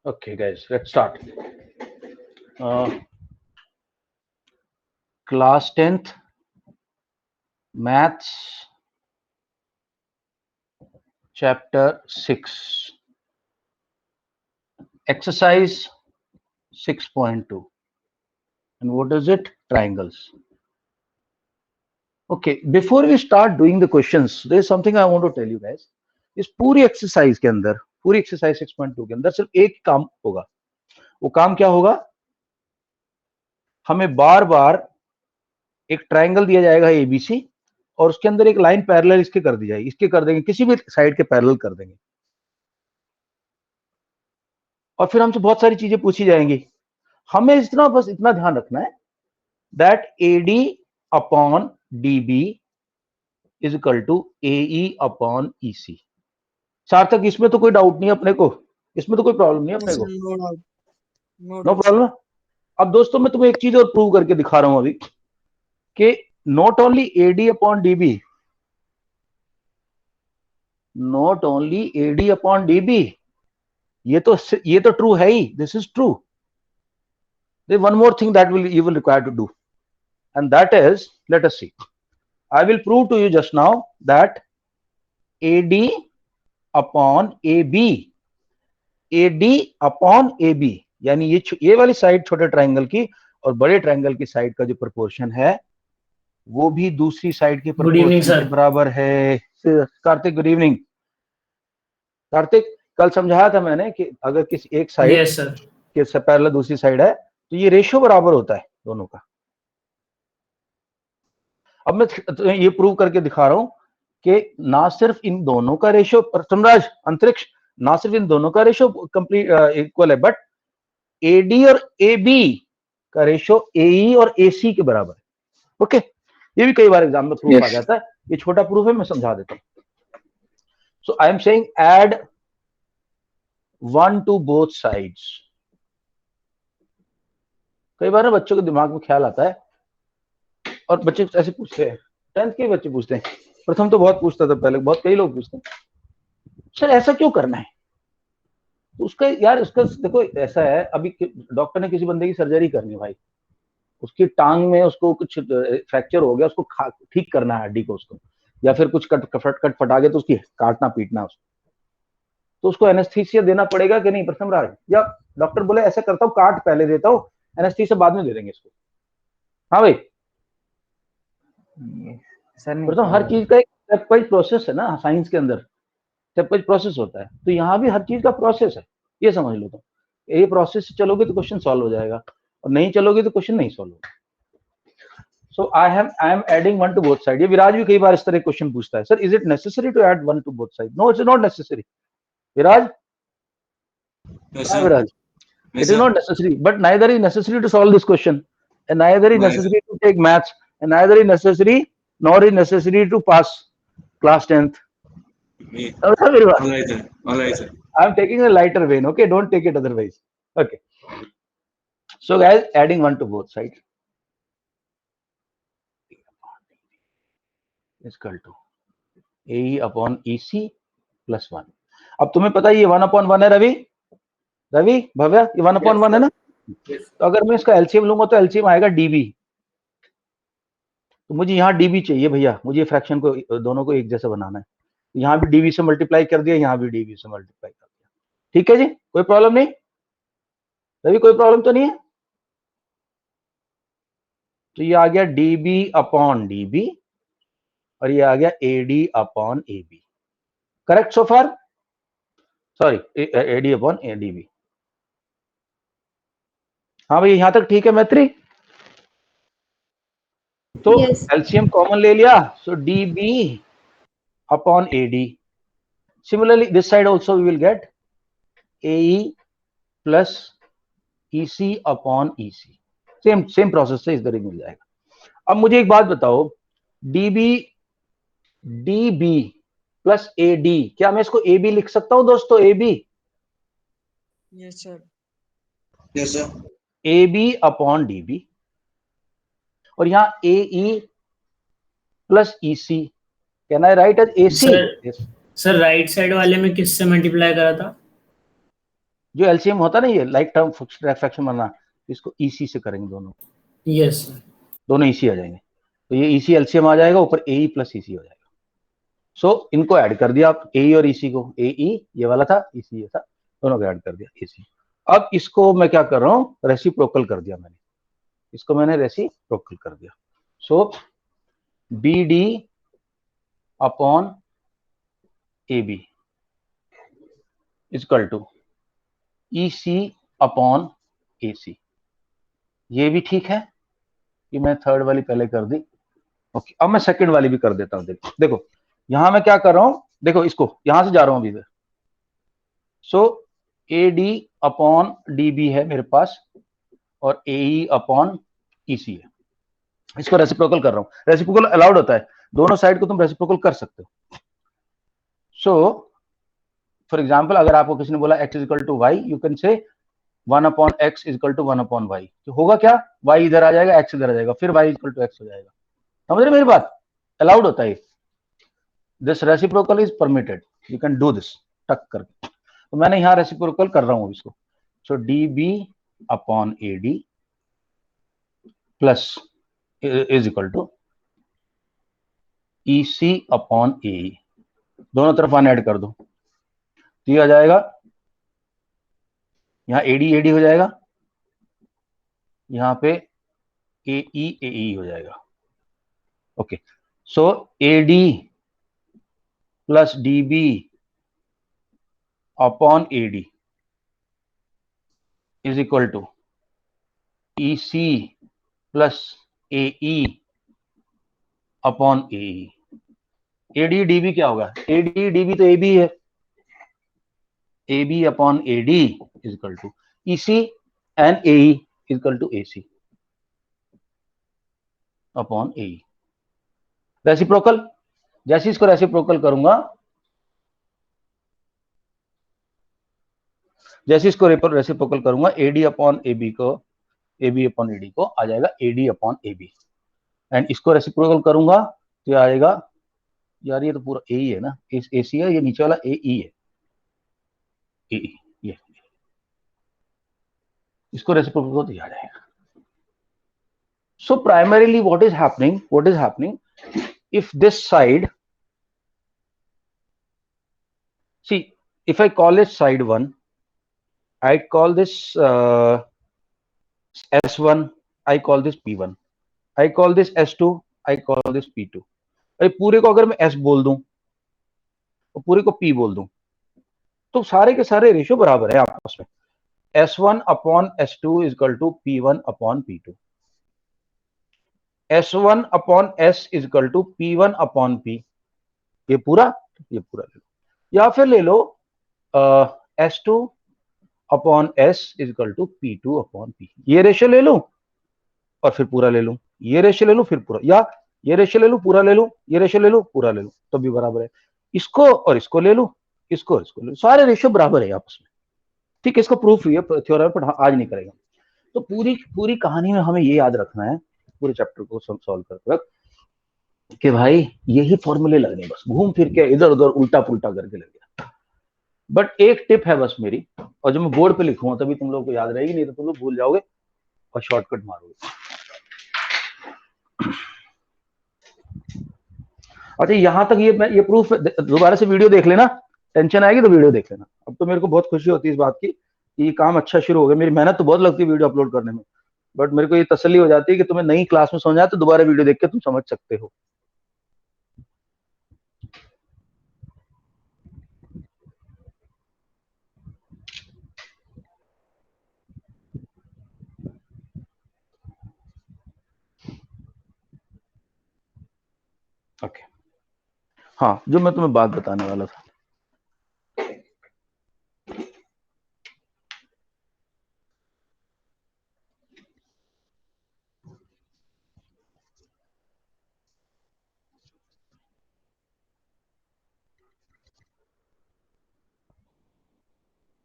Okay, guys, let's start. Class 10th, Maths, Chapter 6, Exercise 6.2. And what is it? Triangles. Okay, before we start doing the questions, there is something I want to tell you guys. इस पूरी exercise के अंदर, पूरी exercise 6.2 के अंदर सिर्फ एक काम होगा. वो काम क्या होगा? हमें बार बार एक ट्रायंगल दिया जाएगा एबीसी और उसके अंदर एक लाइन पैरेलल इसके कर दी जाएगी, इसके कर देंगे, किसी भी साइड के पैरेलल कर देंगे और फिर हमसे बहुत सारी चीजें पूछी जाएंगी. हमें इतना बस इतना ध्यान रखना है that AD upon DB is equal to AE upon EC. Sarthak, इसमें तो कोई डाउट नहीं है अपने को, इसमें तो कोई प्रॉब्लम नहीं है अपने को, नो प्रॉब्लम. अब दोस्तों मैं तुम्हें एक चीज और प्रूव करके दिखा रहा हूं अभी कि not only AD upon DB, not only AD upon DB, ये तो ट्रू है ही. This is true. There's one more thing that you will require to do, and that is, let us see. I will prove to you just now that AD upon AB, AD upon AB, यानी ये वाली side छोटे triangle की और बड़े triangle की side का जो प्रोपोर्शन है वो भी दूसरी साइड के प्रोपोर्शन के बराबर है. Kartik, good evening. कार्तिक, कल समझाया था मैंने कि अगर किसी एक साइड के पैरेलल दूसरी साइड है तो ये रेशियो बराबर होता है दोनों का. अब मैं ये प्रूव करके दिखा रहा हूं कि ना सिर्फ इन दोनों का रेशियो, सम्राज अंतरिक्ष, ना सिर्फ इन दोनों का रेशियो कंप्लीट इक्वल है, बट एडी और एबी का रेशियो एई और एसी के बराबर है. ओके, ये भी कई बार एग्जाम में प्रूफ आ जाता है. ये छोटा प्रूफ है, मैं समझा देता हूं. So I am saying add 1 to both sides. कई बार ना बच्चों के दिमाग में ख्याल आता है और बच्चे ऐसे पूछते हैं, 10th के बच्चे पूछते हैं. प्रथम तो बहुत पूछता था पहले, बहुत कई लोग पूछते हैं सर ऐसा क्यों करना है. तो उसका यार, उसका देखो ऐसा है, अभी डॉक्टर ने किसी बंदे की सर्जरी करनी है भाई, उसकी टांग में उसको कुछ फ्रैक्चर हो गया, उसको ठीक करना है हड्डी को उसको, या फिर कुछ कट फटा गया तो उसकी काटना पीटना उसको, तो उसको एनेस्थीसिया देना पड़ेगा कि नहीं प्रथम राज? या डॉक्टर बोले ऐसा करता हूँ, काट पहले देता हूँ, एनेस्थीसिया बाद में दे देंगे इसको. हाँ भाई प्रथम, हर चीज का एक स्टेप वाइज प्रोसेस है ना साइंस के अंदर, स्टेप वाइज प्रोसेस होता है. तो यहाँ भी हर चीज का प्रोसेस है, ये समझ लो. तो ये प्रोसेस से चलोगे तो क्वेश्चन सॉल्व हो जाएगा, और नहीं चलोगे तो क्वेश्चन नहीं सॉल्व होगा. So I am adding 1 to both side. ये विराज भी कई बार इस तरह क्वेश्चन पूछता है, sir is it necessary to add 1 to both side? No, it's not necessary. Viraj, Viraj, it is not necessary, but neither is necessary to solve this question, and neither is necessary to take maths, and neither is necessary nor is necessary to pass class 10th. All right, sir. I'm taking a lighter vein, okay? Don't take it otherwise. Okay. So guys, adding 1 to both sides is equal to AE upon EC plus 1. अब तुम्हें पता है ये 1/1 है रवि, भव्या, ये 1/1 है ना. तो अगर मैं इसका एलसीएम लूंगा तो एलसीएम आएगा डीबी. तो मुझे यहाँ डीबी चाहिए भैया, मुझे फ्रैक्शन को दोनों को एक जैसा बनाना है. यहाँ भी डीबी से मल्टीप्लाई कर दिया, यहाँ भी डीबी से मल्टीप्लाई कर दिया. ठीक है जी, कोई प्रॉब्लम नहीं रवि, कोई प्रॉब्लम तो नहीं है. तो ये आ गया डीबी अपॉन डीबी और ये आ गया AD upon AB. Correct so far? Sorry, AD upon ADB. हाँ भाई, यहां तक ठीक है मैत्री? तो एलसीएम कॉमन ले लिया, so DB upon AD. Similarly this side also we will get AE plus EC upon EC. Same process से इधर ही मिल जाएगा. अब मुझे एक बात बताओ, डीबी प्लस एडी, क्या मैं इसको एबी लिख सकता हूं दोस्तों? AB, yes sir, yes sir. AB upon DB और यहाँ AE plus EC, can I write as AC? Sir right side वाले में किससे मल्टीप्लाई करा था? जो एलसीएम होता है ना, ये लाइक टर्म फ्रैक्शन बनना, इसको ईसी से करेंगे दोनों, यस सर। दोनों ईसी आ जाएंगे, तो ये ईसी एलसीएम आ जाएगा, ऊपर ए प्लस ईसी हो जाएगा। सो इनको ऐड कर दिया आप, ए और ईसी को, ए ये वाला था, ईसी ये था, दोनों को ऐड कर दिया एसी। अब इसको मैं क्या कर रहा हूं, रेसिप्रोकल कर दिया मैंने, इसको मैंने रेसिप्रोकल कर दिया। So B D upon A B is equal to E C upon A C. ये भी ठीक है कि मैं थर्ड वाली पहले कर दी। ओके, अब मैं सेकंड वाली भी कर देता हूं। देखो यहां मैं क्या कर रहा हूं, देखो इसको यहां से जा रहा हूं अभी। So A D upon D B है मेरे पास, और ए ई अपॉन ई सी है, इसको रेसिप्रोकल कर रहा हूं। रेसिप्रोकल अलाउड होता है, दोनों साइड को तुम रेसिप्रोकल कर सकते हो। सो फॉर एग्जाम्पल, अगर आपको किसी ने बोला x equal to y, you can say 1/x equal to 1/y। तो होगा क्या, y इधर आ जाएगा, x इधर आ जाएगा, फिर y इक्वल टू x हो जाएगा। समझ रहे मेरी बात, अलाउड होता है। This reciprocal is permitted, you can do this टक करके। तो मैंने यहां रेसिप्रोकल कर रहा हूं इसको। So D B upon A D plus is equal to E C upon A, दोनों तरफ 1 ऐड कर दो, तो ये आ जाएगा, यहाँ एडी हो जाएगा, यहाँ पे ए ई हो जाएगा। Okay, so A D plus D B upon A D is equal to E C plus A E upon A. AD D B क्या होगा, एडी डी बी तो ए बी है, A B upon A D is equal to E C and A is equal to A C upon A. Reciprocal, जैसे इसको reciprocal करूंगा, जैसे इसको reciprocal करूंगा, एडी अपॉन ए बी को, A B upon A D को आ जाएगा AD upon A B, and इसको रेसिप्रोकल करूंगा तो ये आएगा, यार ये तो पूरा ए ही है ना, इस ए सी है, ये नीचे वाला ए ई है, ए ई, ये इसको रेसिप्रोकल को दिया जाएगा। So primarily what is happening if this side, see, if I call it side 1, I call this S1, I call this P1, I call this S2, I call this P2। अरे पूरे को अगर मैं S बोल दूं और पूरे को P बोल दूं, तो सारे के सारे रेशियो बराबर है आपस में। S1 upon S2 is equal to P1 upon P2, S1 upon S is equal to P1 upon P, ये पूरा ले लो, या फिर ले लो S2 upon S is equal to P2 upon P, ये रेशियो ले लूं और फिर पूरा ले लूं, ये रेशियो ले लूं फिर पूरा, या ये रेशियो ले लूं पूरा ले लूं, ये रेशियो ले लूं पूरा ले लूं, तो भी बराबर है। इसको और इसको ले लूं, इसको और इसको ले लूं, सारे रेशियो बराबर है आपस में। ठीक है, इसको प्रूफ हुई है थ्योरम, पर आज नहीं करेगा। तो पूरी कहानी में हमें ये याद रखना है, पूरे चैप्टर को सॉल्व करते वक्त, कि भाई यही फॉर्मूले लगने, बस घूम फिर के इधर उधर उल्टा पुल्टा करके लग गया। बट एक टिप है बस मेरी, और जब मैं बोर्ड पे लिखूंगा तभी तुम लोगों को याद रहेगी, नहीं तो तुम लोग भूल जाओगे और शॉर्टकट मारोगे। अच्छा, यहां तक ये प्रूफ, दोबारा से वीडियो देख लेना, टेंशन आएगी तो वीडियो देख लेना। अब तो मेरे को बहुत खुशी होती है इस बात की कि ये काम अच्छा शुरू हो गया। मेरी मेहनत तो बहुत लगती है वीडियो अपलोड करने में, बट मेरे को ये तसल्ली हो जाती है कि तुम्हें नई क्लास में समझ आए तो दोबारा वीडियो देख के तुम समझ सकते हो। ओके, हाँ, जो मैं तुम्हें बात बताने वाला था,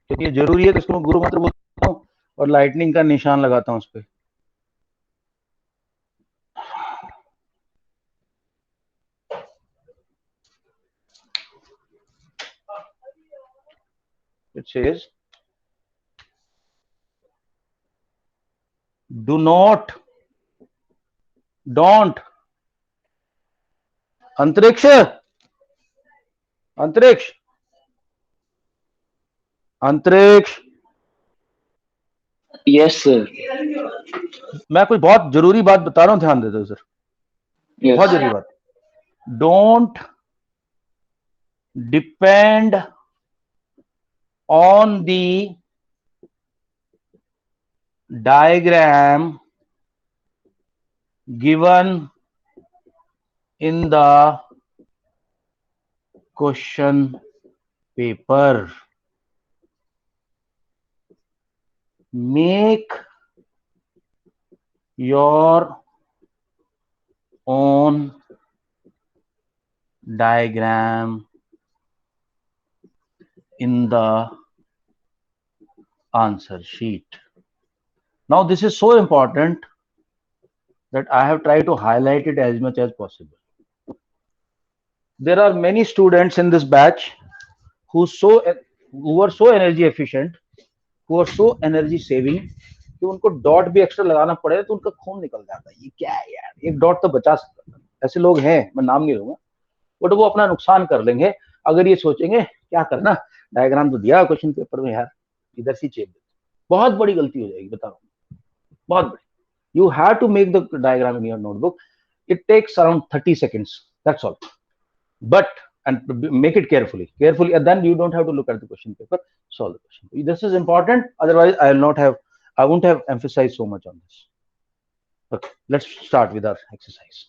क्योंकि ये जरूरी है, तो इसको मैं गुरु मंत्र बोलता हूँ और लाइटनिंग का निशान लगाता हूँ उस पर। It says do not, don't, अंतरिक्ष, अंतरिक्ष, अंतरिक्ष। Yes sir. मैं कोई बहुत जरूरी बात बता रहा हूं, ध्यान दे दो सर, बहुत यस जरूरी बात। Don't depend on the diagram given in the question paper. Make your own diagram in the answer sheet. Now this is so important that I have tried to highlight it as much as possible. There are many students in this batch who were so energy efficient, who are so energy saving कि उनको dot भी extra लगाना पड़े तो उनका खून निकल जाता है। ये क्या है यार, एक डॉट तो बचा सकता है। ऐसे लोग हैं, मैं नाम नहीं लूंगा, बट वो अपना नुकसान कर लेंगे अगर ये सोचेंगे क्या करना, डायग्राम तो दिया क्वेश्चन पेपर में यार, इधर से चेप। बहुत बड़ी गलती हो जाएगी, बता रहा हूँ, बहुत बड़ी। You have to make the diagram in your notebook. It takes around 30 seconds, that's all, but and make it carefully, and then you don't have to look at the question paper, solve the question. This is important, otherwise I won't have emphasized so much on this. Okay, let's start with our exercise.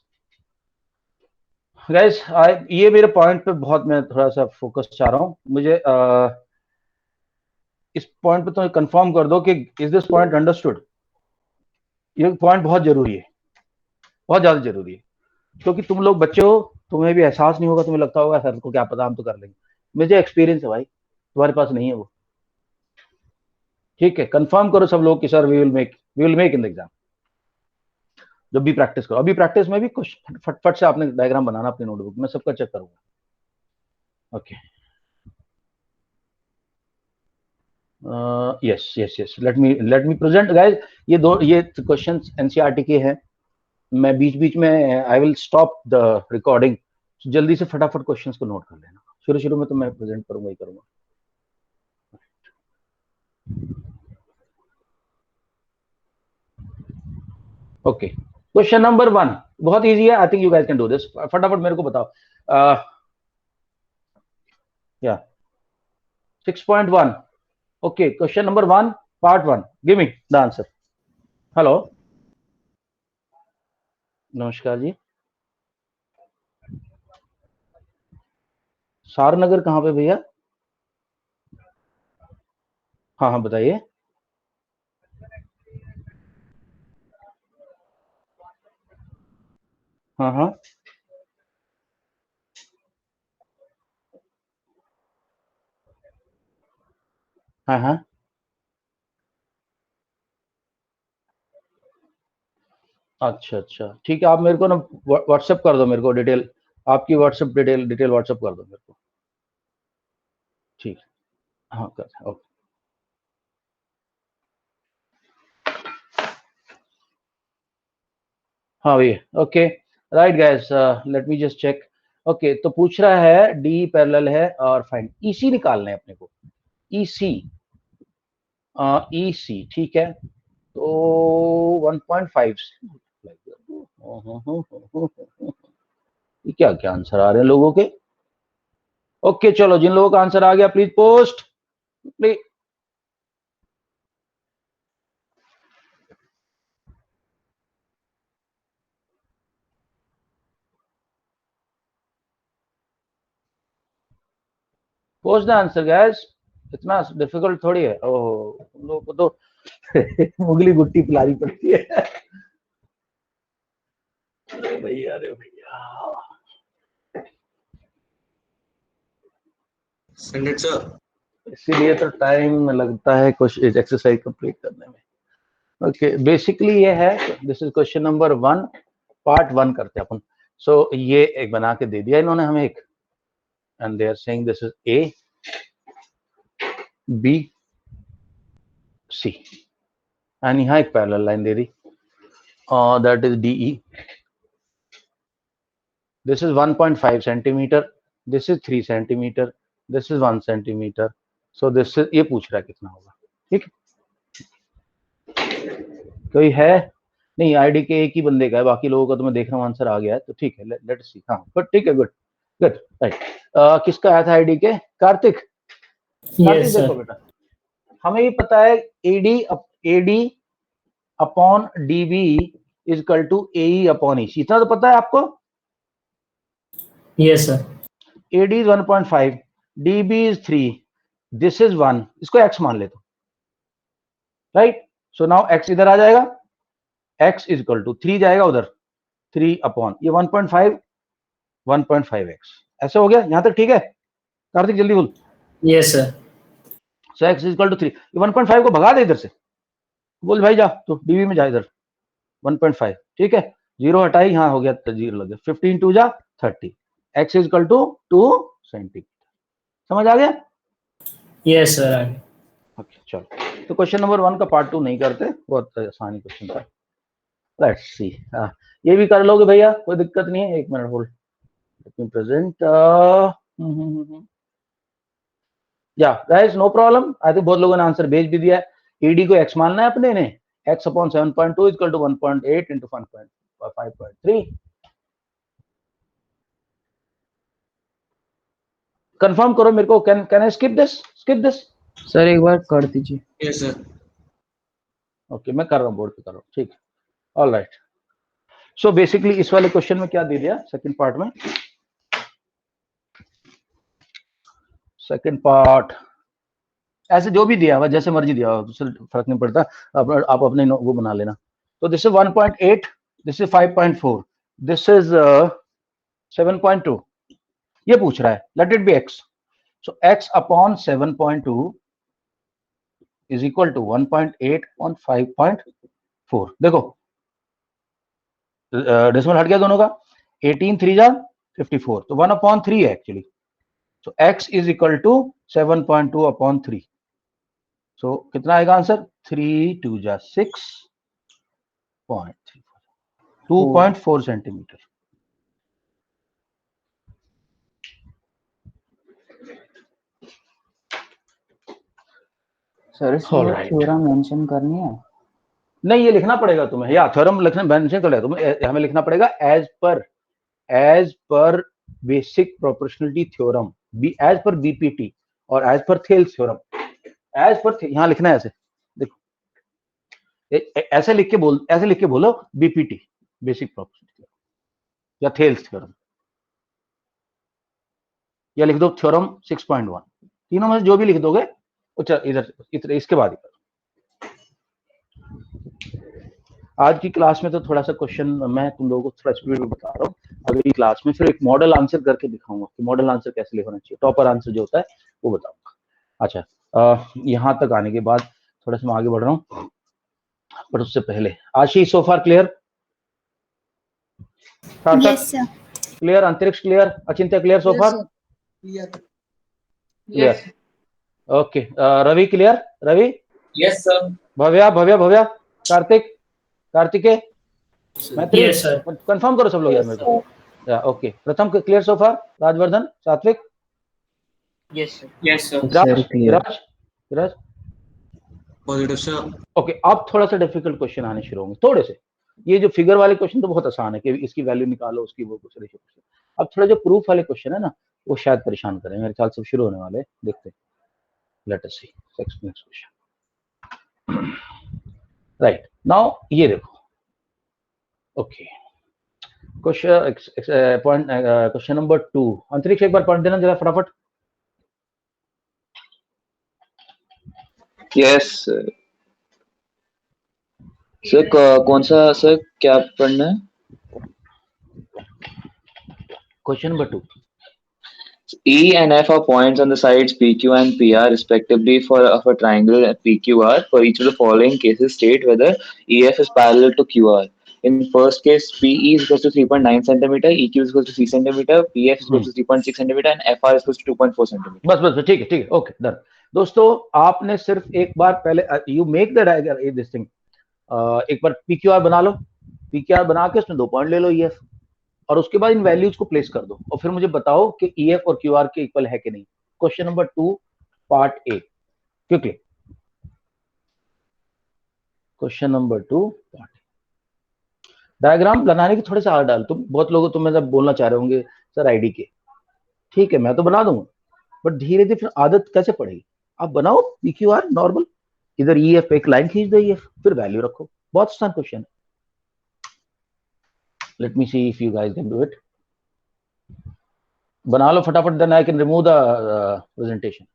Guys, ये मेरे point पे बहुत मैं थोड़ा सा focus चाह रहा हूँ। मुझे इस पॉइंट पे तो कंफर्म कर दो कि इज दिस पॉइंट अंडरस्टूड। ये पॉइंट बहुत जरूरी है, बहुत ज्यादा जरूरी है, क्योंकि तुम लोग बच्चे हो, तुम्हें भी एहसास नहीं होगा, तुम्हें लगता होगा सर को क्या पता, हम तो कर लेंगे। मुझे एक्सपीरियंस है भाई, तुम्हारे पास नहीं है वो। ठीक है, कंफर्म करो सब लोग कि sir we will make in the exam. जब भी प्रैक्टिस करो, अभी प्रैक्टिस में भी कुछ फटफट से आपने डायग्राम बनाना अपनी नोटबुक में, सबका चेक करूंगा। Okay, yes, late me present guys. ये क्वेश्चंस एनसीईआरटी के हैं। मैं बीच बीच में I will stop the recording, जल्दी से फटाफट क्वेश्चंस को नोट कर लेना। शुरू में तो मैं प्रेजेंट करूंगा ही करूंगा। ओके, क्वेश्चन नंबर 1 बहुत इजी है, I think you guys can do this. फटाफट मेरे को बताओ। या 6.1, okay, question number 1 part 1, give me the answer. Hello, नमस्कार जी। सारनगर कहाँ पे भैया? हाँ बताइए। हाँ अच्छा, ठीक है, आप मेरे को ना व्हाट्सएप कर दो मेरे को डिटेल, आपकी व्हाट्सएप डिटेल व्हाट्सएप कर दो मेरे को। ठीक है, हाँ कर, ओके। हाँ भैया, okay, right guys, let me just check. Okay, तो पूछ रहा है डी पैरेलल है और फाइंड ईसी निकालना है अपने को। ईसी, ईसी, ठीक है, तो 1.5 ये क्या क्या आंसर आ रहे हैं लोगों के? ओके, चलो, जिन लोगों का आंसर आ गया please post, please. Post the answer guys, इतना डिफिकल्ट थोड़ी है। ओह, उन लोगों को तो मुगली गुट्टी पिलानी पड़ती है। अरे भैया, Send it, sir. इसीलिए तो टाइम लगता है कुछ एक्सरसाइज कंप्लीट करने में। ओके, बेसिकली ये है, this is question number 1 part 1 करते हैं अपन। सो ये एक बना के दे दिया इन्होंने हमें एक, and they are saying this is A B C, and यहाँ एक पैरेलल लाइन दे दी। that is DE. This is 1.5 centimeter. This is 3 centimeter. This is 1 centimeter. So this is, ये पूछ रहा है कितना होगा, ठीक। कोई है नहीं, आईडी के एक ही बंदे का है, बाकी लोगों का तो मैं देख रहा हूँ आंसर आ गया है, तो ठीक है, लेट्स सी। हाँ बट ठीक है, गुड गुड राइट। किसका आया था आईडी के? कार्तिक। कार्तिक देखो बेटा, हमें ये पता है AD upon DB is equal to AE upon EC, इतना तो पता है आपको? Yes sir. AD is 1.5, DB is 3, this is 1, इसको x मान ले तो, राइट। सो नाउ x इधर आ जाएगा, x इज इक्वल टू 3 जाएगा उधर, 3 अपॉन ये 1.5 1.5x, ऐसे हो गया यहां तक, ठीक है कार्तिक? जल्दी बोल। Yes sir. So x is equal to 3, ये 1.5 को भगा दे इधर से, बोल भाई जा तो DB में जा इधर 1.5, ठीक है। 0 हटाई, यहाँ हो गया तो 0 लग गया, 15 2 जा 30, x is equal to 2 centimetre. समझ आ गया? Yes sir. ओके चलो, तो क्वेश्चन नंबर 1 का पार्ट 2 नहीं करते, बहुत आसान क्वेश्चन था। लेट्स सी, ये भी कर लोगे भैया, कोई दिक्कत नहीं है। एक minute hold, let me present. Yeah guys no problem, I think बहुत लोगों ने आंसर भेज भी दिया है। ईडी को x मानना है अपने ने, x upon 7.2 equal to 1.8 into 5.3। Confirm करो मेरे को, can I skip this? Sir एक बार कर दीजिए। Yes, sir. ओके मैं कर रहा हूँ, बोर्ड पे कर रहा हूँ, ठीक है, ऑल राइट। सो बेसिकली इस वाले क्वेश्चन में क्या दे दिया सेकंड पार्ट में? सेकंड पार्ट ऐसे जो भी दिया हुआ, जैसे मर्जी दिया हुआ, तो फर्क नहीं पड़ता, आप अपने वो बना लेना। तो this is 1.8, this is 5.4, this is 7.2, ये पूछ रहा है, let it be x। So x upon 7.2 is equal to 1.8 on 5.4। देखो डेसिमल हट गया दोनों का, 18 3 जा 54, तो 1/3 है actually. So x is equal to 7.2 upon 3। So कितना आएगा आंसर? 3 2 जा 6.3, 2.4 सेंटीमीटर। सर इसमें थ्योरम मेंशन करनी है? नहीं, ये लिखना पड़ेगा तुम्हें, या थ्योरम लिखना मेंशन कर लिया तुम्हें, हमें लिखना पड़ेगा as per basic proportionality theorem, as per BPT और as per Thales theorem. As per यहां लिखना है ऐसे, देखो ऐसे लिख के बोलो बीपीटी, बेसिक प्रोपोर्शनलिटी या थेल्स थ्योरम, या लिख दो थ्योरम 6.1, तीनों में से जो भी लिख दोगे। अच्छा इधर इसके बाद आज की क्लास में तो थोड़ा सा क्वेश्चन मैं तुम लोगों को थोड़ा स्पीड में बता रहा हूँ, अगली क्लास में फिर एक मॉडल आंसर करके दिखाऊंगा कि मॉडल आंसर कैसे लिखना चाहिए, टॉपर आंसर जो होता है वो बताऊंगा। अच्छा यहाँ तक आने के बाद थोड़ा सा मैं आगे बढ़ रहा हूँ, पर उससे पहले Ashish so far clear? Clear? Antariksh clear? Achintya clear so far? Clear, okay. Ravi clear? Ravi? Yes, sir. Bhavya? Kartikeya? Yes sir. Confirm करो सब लोग यार मेरे को। या ओके, प्रथम clear so far? Rajvardhan? Satvik? Yes sir. Yes sir. Viraj? Positive, sir. Okay, अब थोड़ा सा डिफिकल्ट क्वेश्चन आने शुरू होंगे थोड़े से। ये जो फिगर वाले क्वेश्चन तो बहुत आसान है कि इसकी वैल्यू निकालो, उसकी वो कुछ रेशियो। अब थोड़ा जो प्रूफ वाले क्वेश्चन है ना, वो शायद परेशान करें, मेरे ख्याल से शुरू होने वाले, देखते हैं। लेट अस सी नेक्स्ट क्वेश्चन। राइट नाउ ये देखो, ओके क्वेश्चन नंबर 2। अंतरिक्ष एक बार पढ़ देना जरा फटाफट। यस सर, कौन सा सर, क्या पढ़ना है? Question number 2। E and F are points on the sides PQ and PR respectively of a triangle PQR. For each of the following cases, state whether EF is parallel to QR. In first case, PE is equal to 3.9 centimeter, EQ is equal to 3 centimeter, PF is equal to 3.6 centimeter, and FR is equal to 2.4 centimeter. बस ठीक है, okay done. दोस्तों आपने सिर्फ एक बार पहले you make the this thing, एक बार PQR बना लो, PQR बना के उसमें 2 पॉइंट ले लो EF, और उसके बाद इन वैल्यूज को प्लेस कर दो और फिर मुझे बताओ कि EF और QR के इक्वल है कि नहीं। Question number 2 part A, quickly. Question number 2 part. Diagram बनाने की थोड़े से आर डाल। तुम बहुत लोग तुम मतलब बोलना चाह रहे होंगे सर आईडी के, ठीक है मैं तो बना दूंगा, बट धीरे धीरे फिर आदत कैसे पड़ेगी। आप बनाओ PQR नॉर्मल, इधर EF पे एक लाइन खींच दो EF, फिर वैल्यू रखो। बहुत आसान क्वेश्चन है। Let me see if you guys can do it. बना लो फटाफट, then I can remove the presentation.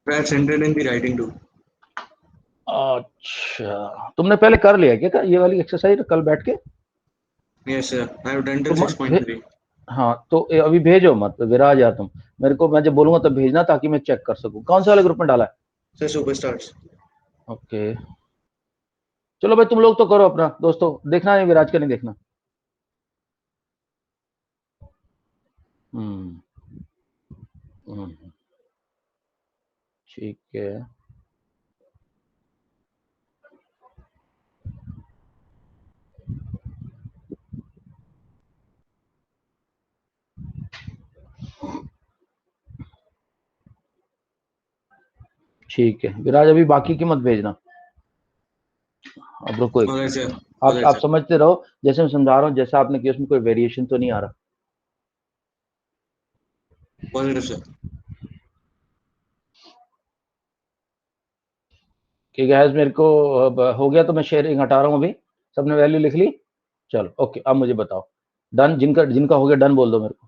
Try centered in the writing too. अच्छा, तुमने पहले कर लिया क्या ये वाली एक्सरसाइज कल बैठ के? Yes, sir. I have done till तो 6.3. हाँ तो अभी भेजो मत विराज यार, तुम मेरे को, मैं जब बोलूंगा तब भेजना ताकि मैं चेक कर सकूं। कौन से वाले ग्रुप में डाला है? Sir, superstars. ओके चलो भाई तुम लोग तो करो अपना, दोस्तों देखना नहीं, विराज का नहीं देखना। ठीक है, ठीक है विराज, अभी बाकी की मत भेजना। अब रुको एक Alright, sir. आप Alright, आप sir. समझते रहो जैसे मैं समझा रहा हूँ, जैसा आपने किया उसमें कोई वेरिएशन तो नहीं आ रहा। Positive, sir. ठीक है मेरे को अब हो गया, तो मैं शेयरिंग हटा रहा हूँ अभी। सबने वैल्यू लिख ली? चलो ओके, अब मुझे बताओ डन, जिनका जिनका हो गया डन बोल दो मेरे को।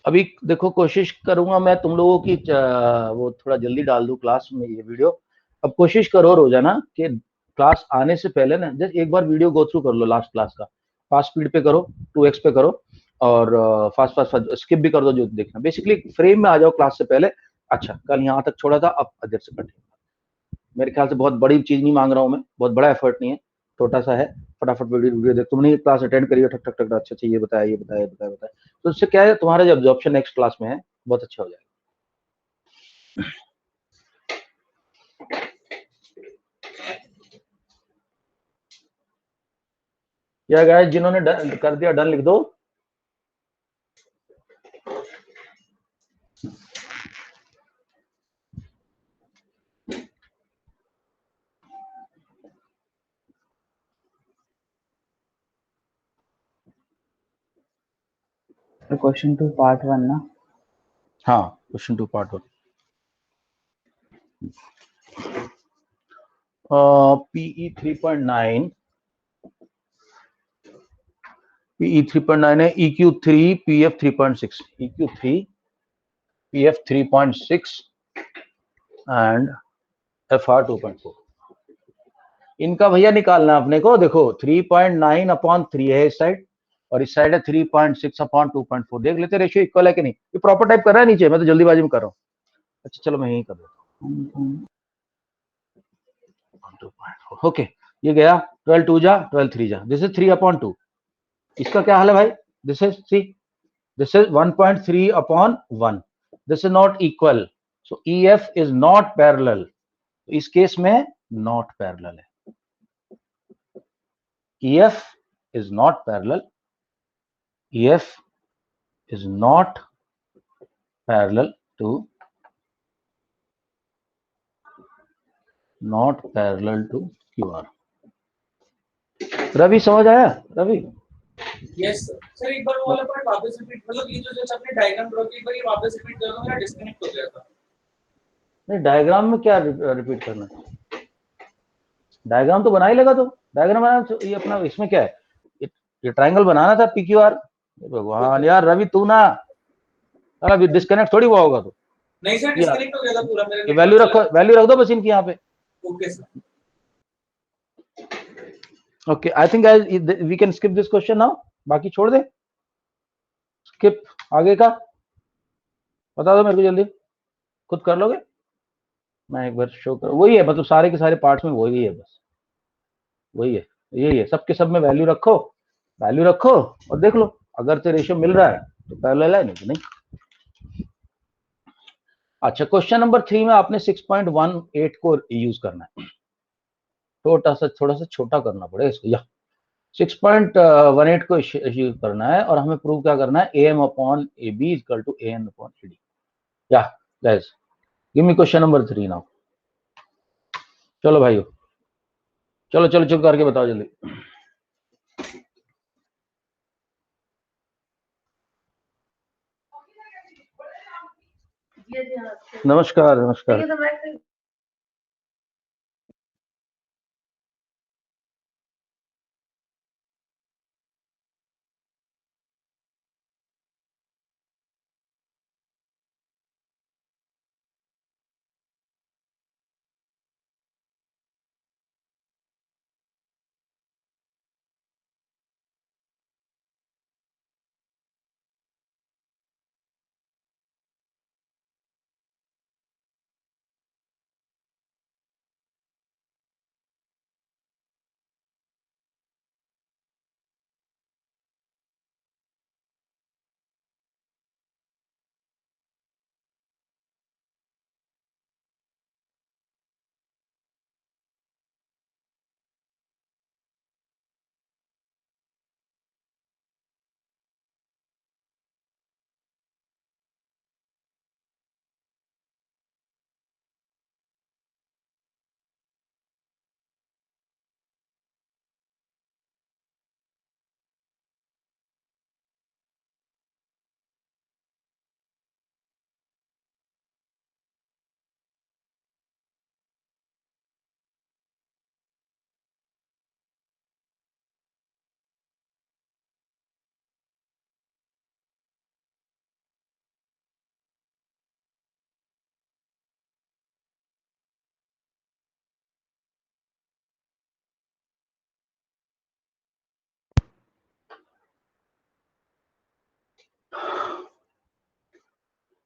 अभी देखो कोशिश करूंगा मैं तुम लोगों की वो थोड़ा जल्दी डाल दूं क्लास में ये वीडियो। अब कोशिश करो रोजाना कि क्लास आने से पहले ना जस्ट एक बार वीडियो गो थ्रू कर लो लास्ट क्लास का। फास्ट स्पीड पे करो, 2x पे करो, और फास्ट फास्ट स्किप भी कर दो जो देखना। बेसिकली फ्रेम में आ जाओ क्लास से पहले। अच्छा कल यहाँ तक छोड़ा था, अब अदर से कंटिन्यू। मेरे ख्याल से बहुत बड़ी चीज नहीं मांग रहा हूँ मैं, बहुत बड़ा एफर्ट नहीं है, छोटा सा है। फटाफट वीडियो देख, तुमने क्लास अटेंड करी है, ठक ठक ठक अच्छा ये बताया ये बताया बताया बताया, तो इससे क्या है तुम्हारा जो एब्जॉर्प्शन नेक्स्ट क्लास में है बहुत अच्छा हो जाएगा। या गाइस जिन्होंने कर दिया डन लिख दो। क्वेश्चन 2 पार्ट 1 ना? हाँ क्वेश्चन 2 पार्ट 1। PE 3.9 PE 3.9 है, EQ 3 PF 3.6, EQ 3 PF 3.6 and FR 2.4। इनका भैया निकालना अपने को। देखो 3.9 अपॉन 3 है इस साइड, और इस साइड है 3.6 अपॉन 2.4। देख लेते रेशियो इक्वल है कि नहीं। ये प्रॉपर टाइप कर रहा है नीचे, मैं तो जल्दीबाजी में कर रहा हूँ। अच्छा चलो मैं यही कर देता हूँ। ओके ये गया 12 2 जा 12 3 जा, दिस इज 3 अपॉन 2। इसका क्या हाल है भाई? This is C, this is 1.3 upon 1, this is not equal, so EF is not parallel. इस केस में नॉट पैरेलल है, EF is not parallel, EF is not parallel to QR। Ravi समझ आया? रवि यस सर, एक बार वो वाला पॉइंट वापस repeat, मतलब ये जो जैसे आपने डायग्राम ड्रॉ किया, एक बार ये वापस रिपीट कर दो, मेरा डिस्कनेक्ट हो गया था। नहीं डायग्राम में क्या रिपीट करना है? डायग्राम तो बना ही लगा। तो डायग्राम बनाना तो ये अपना इसमें क्या है, ये ट्रायंगल बनाना था PQR। भगवान यार रवि तू ना, अभी डिस्कनेक्ट थोड़ी हुआ होगा। तो नहीं सर, डिस्कनेक्ट हो गया था पूरा मेरा। वैल्यू रखो, वैल्यू रख दो बस इनकी यहाँ पे। Okay sir. Okay I think we can skip this question now, बाकी छोड़ दे। स्किप आगे का बता दो मेरे को जल्दी, खुद कर लोगे? मैं एक बार शो कर, वही है मतलब सारे के सारे पार्ट्स में वही है, बस वही है, यही है सबके सब में। वैल्यू रखो, वैल्यू रखो और देख लो, अगर तो रेशियो मिल रहा है तो पैरेलल है, नहीं तो नहीं। अच्छा, क्वेश्चन नंबर 3 में आपने 6.18 को यूज करना है, थोड़ा सा छोटा करना पड़ेगा इसको, या 6.18 को यूज करना है, और हमें प्रूव क्या करना है, AM upon AB equal to AN upon AD। या guys give me question number 3 now. चलो भाइयों, चलो चलो चुप करके बताओ जल्दी। नमस्कार नमस्कार।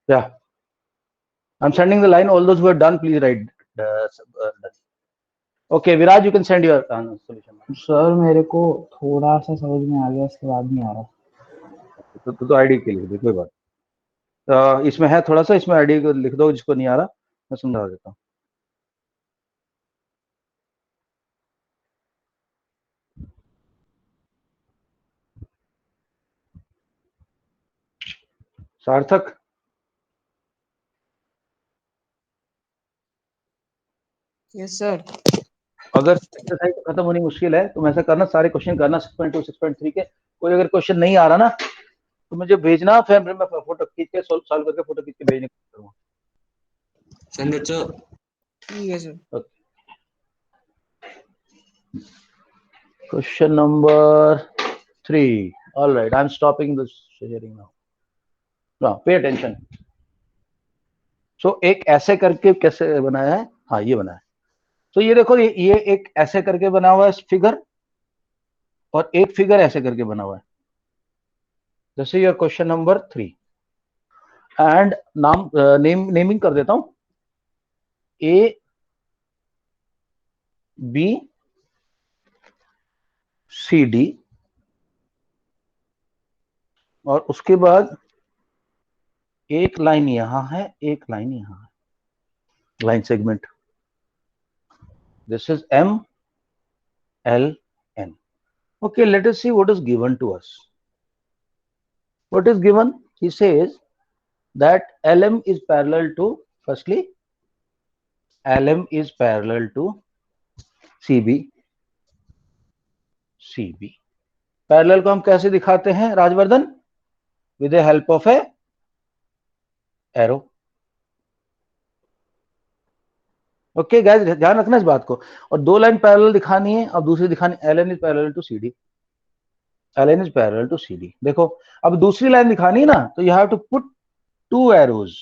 Yeah, I'm sending the line. All those who are done, please write. Done. Okay, Viraj, you can send your solution. Sir मेरे को थोड़ा सा समझ में आ गया, इसके बाद नहीं आ रहा। तो आईडी के लिख दे, कोई बात। इसमें है थोड़ा सा, इसमें आईडी को लिख दो, जिसको नहीं आ रहा मैं समझा देता हूँ। सार्थक, यस सर। अगर एक्सरसाइज खत्म होनी मुश्किल है तो ऐसा करना, सारे क्वेश्चन करना 6.2 6.3 के। कोई अगर क्वेश्चन नहीं आ रहा ना तो मुझे भेजना, फिर मैं फोटो खींच के सॉल्व करके फोटो खींच के भेजने करूंगा। Send it, sir. ठीक है sir. Question number 3। All right, I am stopping this sharing now. Now pay attention. So एक ऐसे करके कैसे बनाया है, हाँ ये बना है। तो ये देखो, ये एक ऐसे करके बना हुआ है फिगर, और एक फिगर ऐसे करके बना हुआ है। This is your question number 3। And नाम नेमिंग कर देता हूं, A B C D, और उसके बाद एक लाइन यहां है, एक लाइन यहां है, line segment. This is M L N। Okay, let us see what is given to us. What is given? He says that LM is parallel to, firstly, LM is parallel to CB। CB parallel को हम कैसे दिखाते हैं Rajvardhan? With the help of A arrow. Okay guys, ध्यान रखना इस बात को। और दो लाइन पैरेलल दिखानी है, अब दूसरी दिखानी, LN is parallel to CD। LN is parallel to CD। देखो, अब दूसरी लाइन दिखानी है ना, तो you have to put two arrows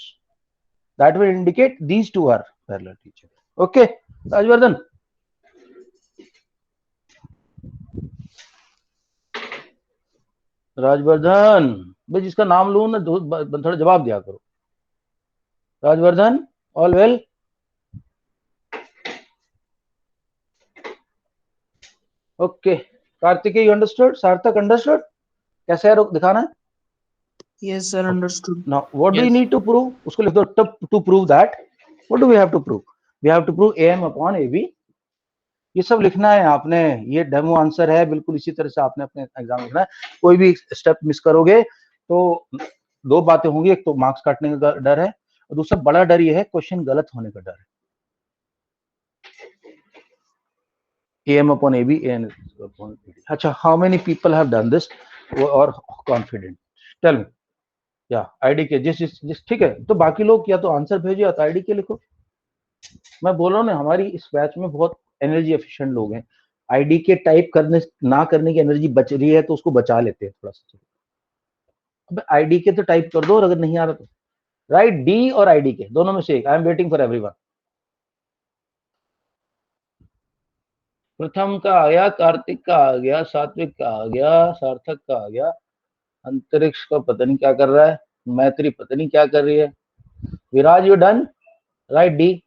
that will indicate these two are parallel to each other. Okay Rajvardhan, Rajvardhan भाई, जिसका नाम लू ना थोड़ा जवाब दिया करो। Rajvardhan, all well? Okay, Kartikeya, you understood? Sarthak understood? कैसे एरो दिखाना है? Yes, sir. Understood. Now what do you Yes. need to prove? उसको लिख दो, to prove that what do we have to prove? We have to prove AM upon AB. ये सब लिखना है आपने, ये डेमो आंसर है, बिल्कुल इसी तरह से आपने अपने एग्जाम लिखना है। कोई भी स्टेप मिस करोगे तो दो बातें होंगी, एक तो मार्क्स काटने का डर है और दूसरा बड़ा डर ये है क्वेश्चन गलत होने का डर है। AM upon AB, AN upon AD. अच्छा, how many people have done this or confident? Tell me. या आईडी के जिस ठीक है, तो बाकी लोग या तो आंसर भेजो या तो आईडी के लिखो। मैं बोल रहा हूँ ना, हमारी इस बैच में बहुत एनर्जी एफिशिएंट लोग हैं। आईडी के टाइप करने ना करने की एनर्जी बच रही है तो उसको बचा लेते हैं थोड़ा सा। अब आईडी के तो टाइप कर दो, और अगर नहीं आ रहा तो राइट डी और आईडी के दोनों में से एक। I am waiting for everyone. प्रथम का आ गया, कार्तिक का आ गया, सात्विक का आ गया, सार्थक का आ गया, अंतरिक्ष का पता नहीं क्या कर रहा है, मैत्री पता नहीं क्या कर रही है, Viraj you done? Right D.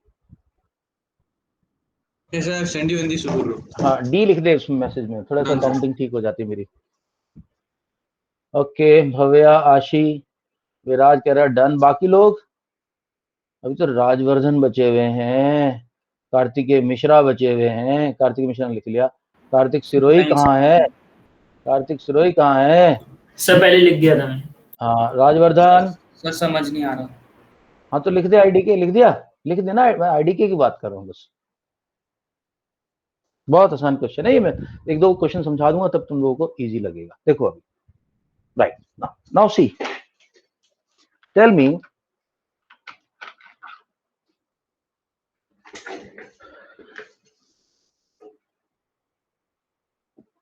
Yes, I have sent you in the super group. हाँ डी लिख दे उस मैसेज में, थोड़ा सा हाँ, काउंटिंग ठीक हो जाती है मेरी। ओके भव्या, आशी, विराज कह रहा है डन। बाकी लोग अभी तो राजवर्धन बचे हुए हैं, कार्तिकेय मिश्रा बचे हुए हैं। कार्तिक मिश्रा ने लिख लिया। कार्तिक सिरोही Thanks. कहाँ है? कार्तिक सिरोही कहाँ है? सर पहले लिख दिया था मैंने। हाँ राजवर्धन। सर समझ नहीं आ रहा। हाँ तो लिख दे, आईडी के लिख दिया, लिख देना। मैं आईडी के की बात कर रहा हूँ बस। बहुत आसान क्वेश्चन है ये, मैं एक दो क्वेश्चन समझा दूंगा तब तुम लोगों को इजी लगेगा। देखो अभी, right now see, tell me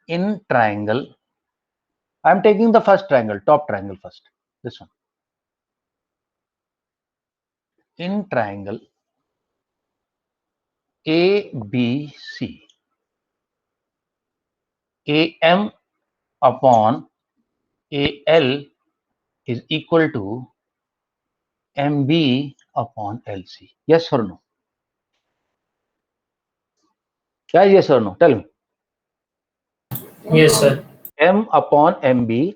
in triangle, I am taking the first triangle, top triangle first, this one. In triangle ABC, AM upon AL is equal to MB upon LC. Yes or no? Guys, yes or no? Tell me. Yes sir. M upon MB,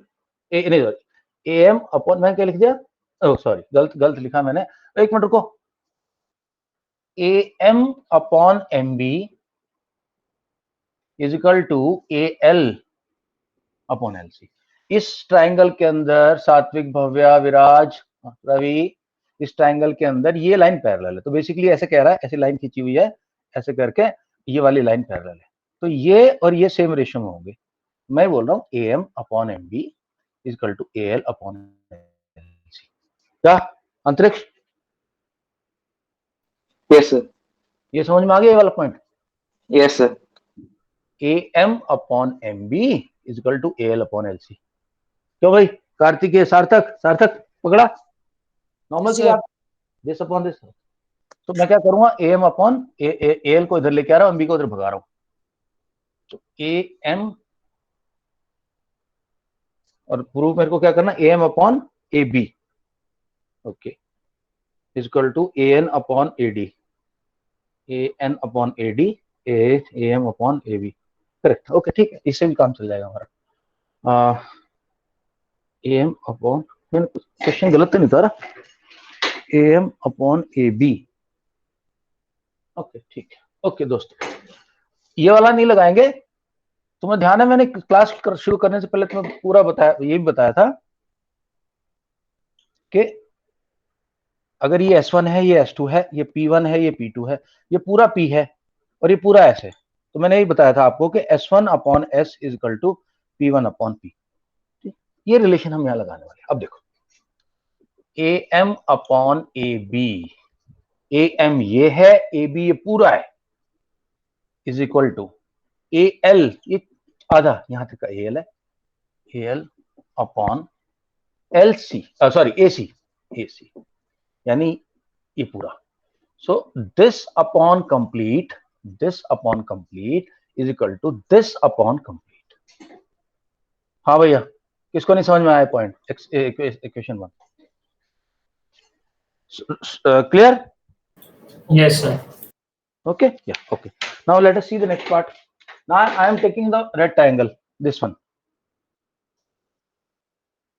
AM upon, मैंने क्या लिख दिया? Oh sorry, गलत लिखा मैंने, एक minute रुको। AM upon MB is equal to AL upon LC. इस ट्राइंगल के अंदर सात्विक, भव्या, विराज, रवि, इस ट्राइंगल के अंदर ये लाइन पैरेलल है। तो बेसिकली ऐसे कह रहा है, ऐसी लाइन खींची हुई है, ऐसे करके ये वाली लाइन पैरेलल है, तो ये और ये सेम रेशियो में होंगे। मैं बोल रहा हूँ AM upon MB is equal to AL upon LC। क्या अंतरिक्ष? Yes, sir. ये समझ में आ गया ये वाला point? Yes, sir. AM upon MB is equal to AL upon LC। क्यों भाई? कार्तिकेय, सार्थक पकड़ा? नॉर्मल सी बात, दिस अपॉन दिस। तो मैं क्या करूंगा, AM अपॉन AL को इधर लेके आ रहा हूं, MB को उधर भगा रहा हूं। तो AM और प्रूफ मेरे को क्या करना, AM upon AB, okay, is equal to AN upon AD, AN upon AD, AM upon AB। Correct, okay ठीक है, इससे भी काम चल जाएगा हमारा। AM अपॉन, मैंने क्वेश्चन गलत तो नहीं था रहा, AM अपॉन AB, ओके ठीक है। ओके दोस्तों, ये वाला नहीं लगाएंगे। तुम्हें ध्यान है, मैंने क्लास शुरू करने से पहले तुम्हें पूरा बताया, ये भी बताया था कि अगर ये S1 है, ये S2 है, ये P1 है, ये P2 है, ये पूरा P है और ये पूरा S है, तो मैंने यही बताया था आपको कि S1 upon S is equal to P1 upon P। ये रिलेशन हम यहां लगाने वाले। अब देखो, AM अपॉन AB, AM ये है, AB ये पूरा है, इज इक्वल टू AL, ये आधा यहां तक का AL है, AL upon LC, sorry AC, यानी ये पूरा। So this upon complete is equal to this upon complete. हाँ भैया, किसको नहीं समझ में आया point? Equation 1 clear? Yes sir. Okay, yeah, okay. Now let us see the next part. Now I am taking the red triangle, this one.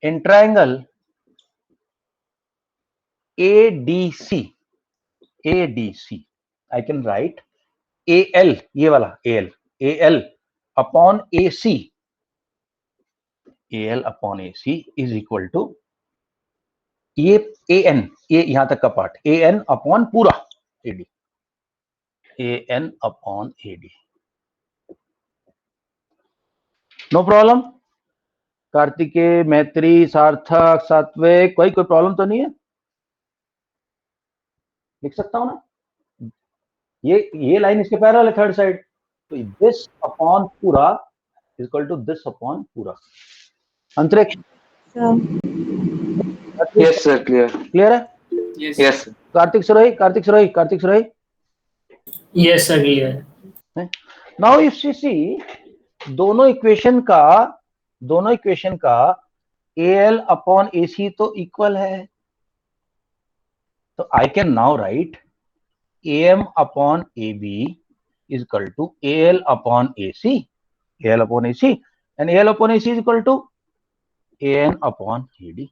In triangle ADC, ADC, I can write AL, ये वाला AL upon AC, AL upon AC is equal to ये AN, ये यहां तक का part, AN upon पूरा AD, AN upon AD. No problem? Kartikeya, Maitri, Sarthak, सात्विक, कोई प्रॉब्लम तो नहीं है? लिख सकता हूं ना? ये लाइन इसके पैरेलल है थर्ड साइड, तो दिस अपॉन पूरा इक्वल टू दिस अपॉन पूरा. Antariksh, Yes, sir. Clear. Clear है? Yes. Yes. Sir. Kartik Surai, Yes, sir. Clear. Now if you see दोनों इक्वेशन का AL अपॉन AC तो इक्वल है, तो I can now write AM upon AB is equal to AL upon AC, and AL upon AC is equal to AN upon AD.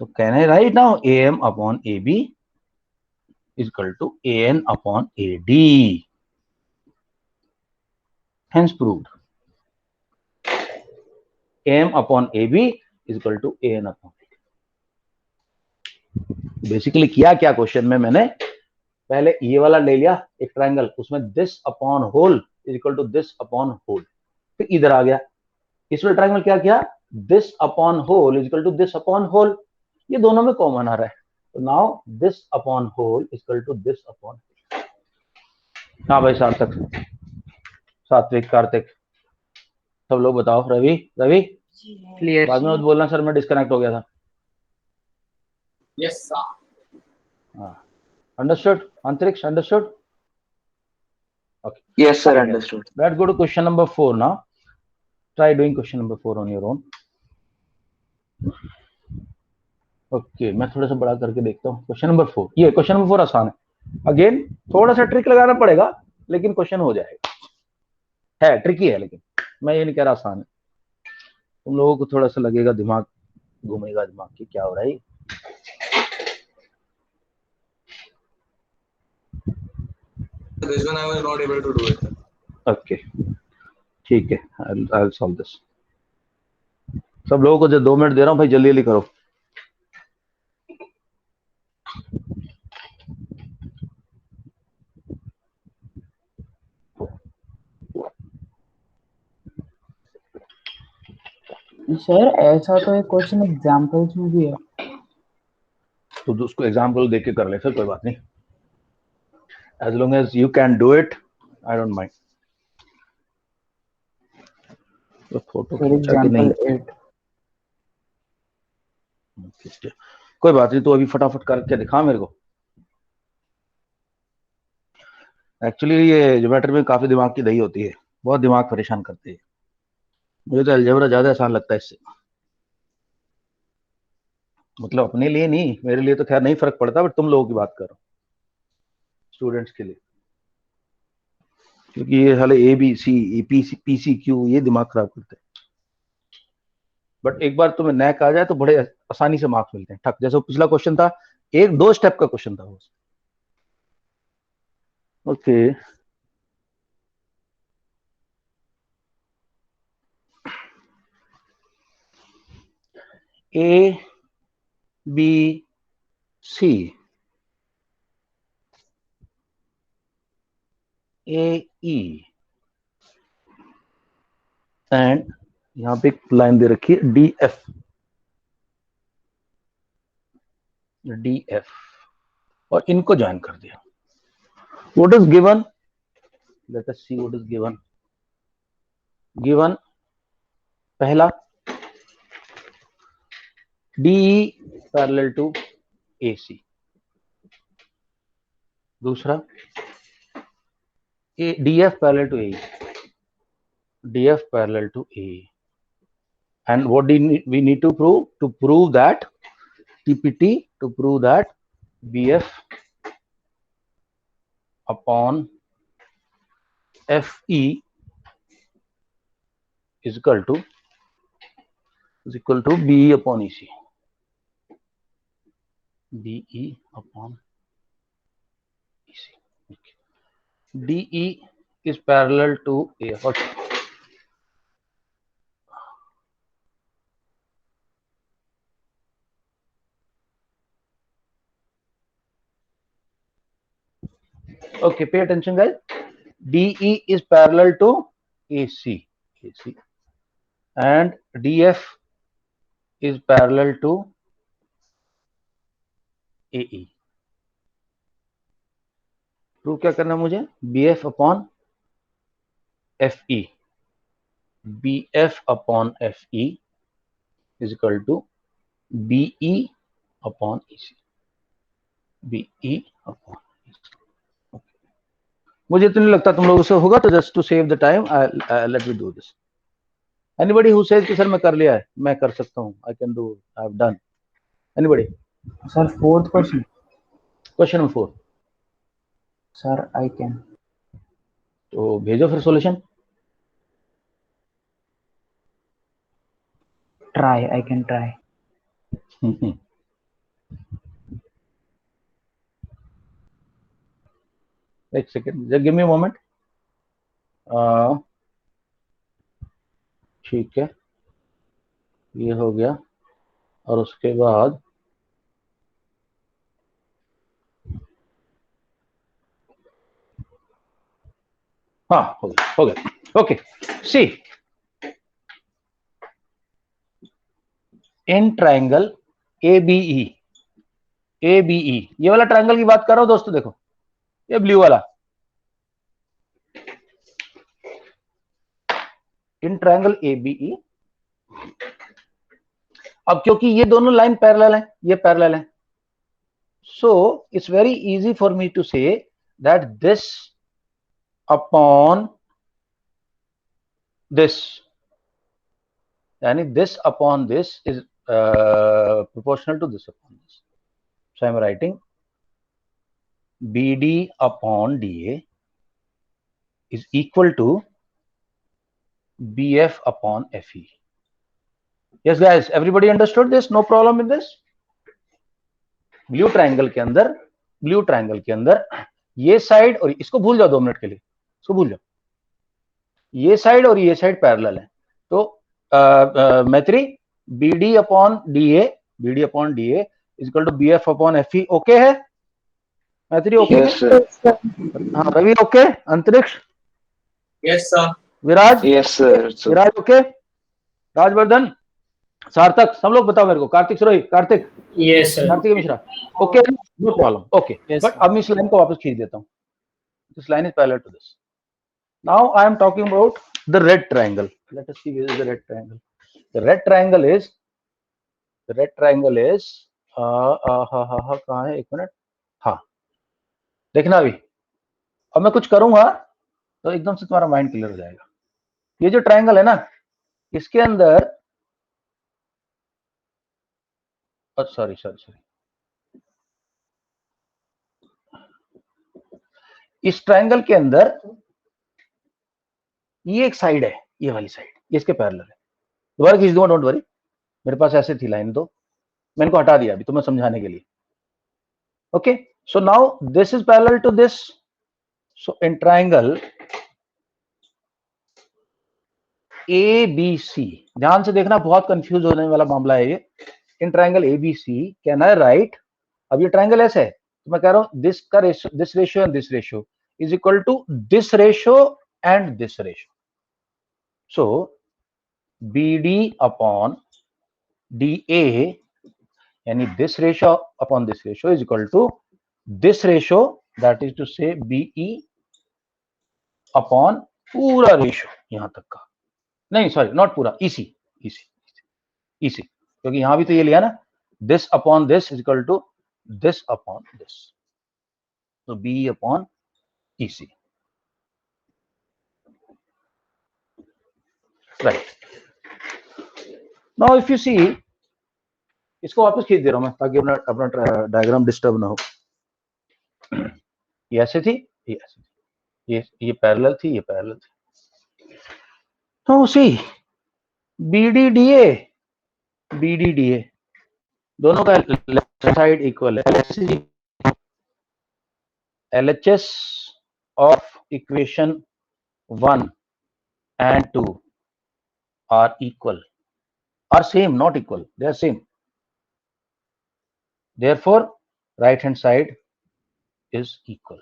So can I write now AM upon AB is equal to AN upon AD? Hence proved. AM upon AB is equal to AN upon AD. Basically किया क्या question में, मैंने पहले ये वाला ले लिया एक ट्रायंगल, उसमें this upon whole is equal to this upon whole, फिर इधर आ गया इस वाले ट्रायंगल क्या किया, this upon whole is equal to this upon whole, ये दोनों में कॉमन आ रहा है, तो now this upon whole is equal to this upon. हाँ भाई, सार्थक, सात्विक, कार्तिक, सब लोग बताओ. रवि, क्लियर. बाद में मत बोलना सर मैं डिस्कनेक्ट हो गया था. Yes, sir. हाँ, अंडरस्टूड? अंतरिक्ष, understood? Yes, sir. Understood. Let's go to question number 4 now. Try doing question number 4 on your own. Okay, मैं थोड़ा सा बड़ा करके देखता हूँ. क्वेश्चन नंबर 4, ये क्वेश्चन नंबर 4 आसान है. अगेन थोड़ा सा ट्रिक लगाना पड़ेगा, लेकिन क्वेश्चन हो जाएगा. है ट्रिकी है, लेकिन मैं ये नहीं कह रहा आसान है. तुम लोगों को थोड़ा सा लगेगा, दिमाग घूमेगा, दिमाग की क्या हो रहा है. This one I was not able to do it. Okay, ठीक है, I'll solve this. सब लोगों को जो 2 मिनट दे रहा हूँ भाई, जल्दी जल्दी करो. सर ऐसा तो एक क्वेश्चन एग्जांपल्स में भी है. तो उसको एग्जाम्पल देख के कर ले, फिर कोई बात नहीं. As long as you can do it, I don't mind. तो फोटो फॉर खींचा कि नहीं, एग्जांपल 8. कोई बात नहीं, तो अभी फटाफट करके दिखा मेरे को. एक्चुअली ये ज्योमेट्री में काफी दिमाग की दही होती है, बहुत दिमाग परेशान करती है. मुझे तो अलजेब्रा ज्यादा आसान लगता है इससे, मतलब अपने लिए नहीं, मेरे लिए तो खैर नहीं फर्क पड़ता, बट तुम लोगों की बात कर रहा हूँ, स्टूडेंट्स के लिए, क्योंकि ये साले ABC, PCQ ये दिमाग खराब करते हैं. बट एक बार तुम्हें नैक आ जाए तो बड़े आसानी से मार्क्स मिलते हैं, ठक. जैसे पिछला क्वेश्चन था, 1-2 स्टेप का क्वेश्चन था वो. ओके, ABC, AE एंड यहाँ पे एक लाइन दे रखी है DF, और इनको ज्वाइन कर दिया. What is given? Let us see what is given. Given पहला DE पैरेलल टू AC, दूसरा DF parallel to AE, DF parallel to AE. And what do we need to prove? To prove that TPT, to prove that BF upon FE is equal to BE upon EC. DE upon EC. Okay. DE is parallel to AF. Okay. Okay, pay attention, guys. DE is parallel to AC, and DF is parallel to AE. Prove क्या करना मुझे? BF upon FE. BF upon FE is equal to BE upon EC. BE upon EC. मुझे तो नहीं लगता तुम लोगों से होगा, तो just to save the time let me do this. Anybody who says कि सर मैं कर लिया है, मैं कर सकता हूं, I can do, I have done. Anybody? Sir fourth question. Question number 4. Sir I can. तो भेजो फिर solution. Try, I can try. एक second, give me a moment. ठीक है, ये हो गया. और उसके बाद हाँ, हो गया, हो गया. Okay, see in triangle ABE, ये वाला ट्राइंगल की बात कर रहा हूं दोस्तों. देखो ये ब्लू वाला, इन ट्राइंगल ABE. अब क्योंकि ये दोनों लाइन पैरेलल हैं, ये पैरेलल हैं, so it's very easy for me to say that this upon this, यानी this upon this is proportional to this upon this. So I am writing BD upon DA is equal to BF upon FE. Yes guys, everybody understood this? No problem in this? Blue triangle के अंदर ये side, और इसको भूल जाओ 2 minute के लिए, इसको भूल जाओ. ये साइड और ये साइड पैरेलल है. तो Maitri, BD upon DA is equal to BF upon FE. Okay है मैत्री? ओके. Yes, sir. हाँ Ravi okay. Antariksh? Yes, sir. Viraj? Yes, sir. So, Viraj okay. Rajvardhan, Sarthak, सब लोग बताओ मेरे को. Kartik Surohi, Kartik, Yes, sir. Kartik Mishra, okay, no problem. Okay, but अब मैं इस लाइन को वापस खींच देता हूँ. This line is parallel to this. Now I am talking about the red triangle. Let us see where is the red triangle. The red triangle is कहाँ है? 1 मिनट. हाँ, देखना अभी. अब मैं कुछ करूंगा तो एकदम से तुम्हारा माइंड क्लियर हो जाएगा. ये जो ट्रायंगल है ना, इसके अंदर सॉरी, इस ट्रायंगल के अंदर ये एक साइड है, ये वाली साइड, ये इसके पैरेलल है. दोबारा खींच दूंगा, डोंट वरी. मेरे पास ऐसे थी लाइन, तो मैंने को हटा दिया अभी तुम्हें समझाने के लिए. Okay, so now this is parallel to this. So in triangle ABC, ध्यान से देखना, बहुत कंफ्यूज होने वाला मामला है ये. इन triangle ABC can I right, अब ये ट्रायंगल ऐसे है तो मैं कह रहा हूं दिस का ratio, this ratio and this ratio is equal to this ratio and this ratio. So BD upon DA, यानी this ratio upon this ratio is equal to this ratio, that is to say BE upon पूरा ratio यहां तक का, नहीं sorry not पूरा, EC, क्योंकि यहां भी तो ये लिया ना, this upon this is equal to this upon this. So BE upon EC. Right. Now if you see, इसको वापस खींच दे रहा हूं मैं ताकि अपना डायग्राम डिस्टर्ब ना हो. ये ऐसे थी, ये ऐसे थी, ये पैरेलल थी, ये पैरेलल थी. तो सी BDDA दोनों का left side equal LHS of equation 1 and 2 are equal, are same, not equal, they are same. Therefore, right hand side is equal,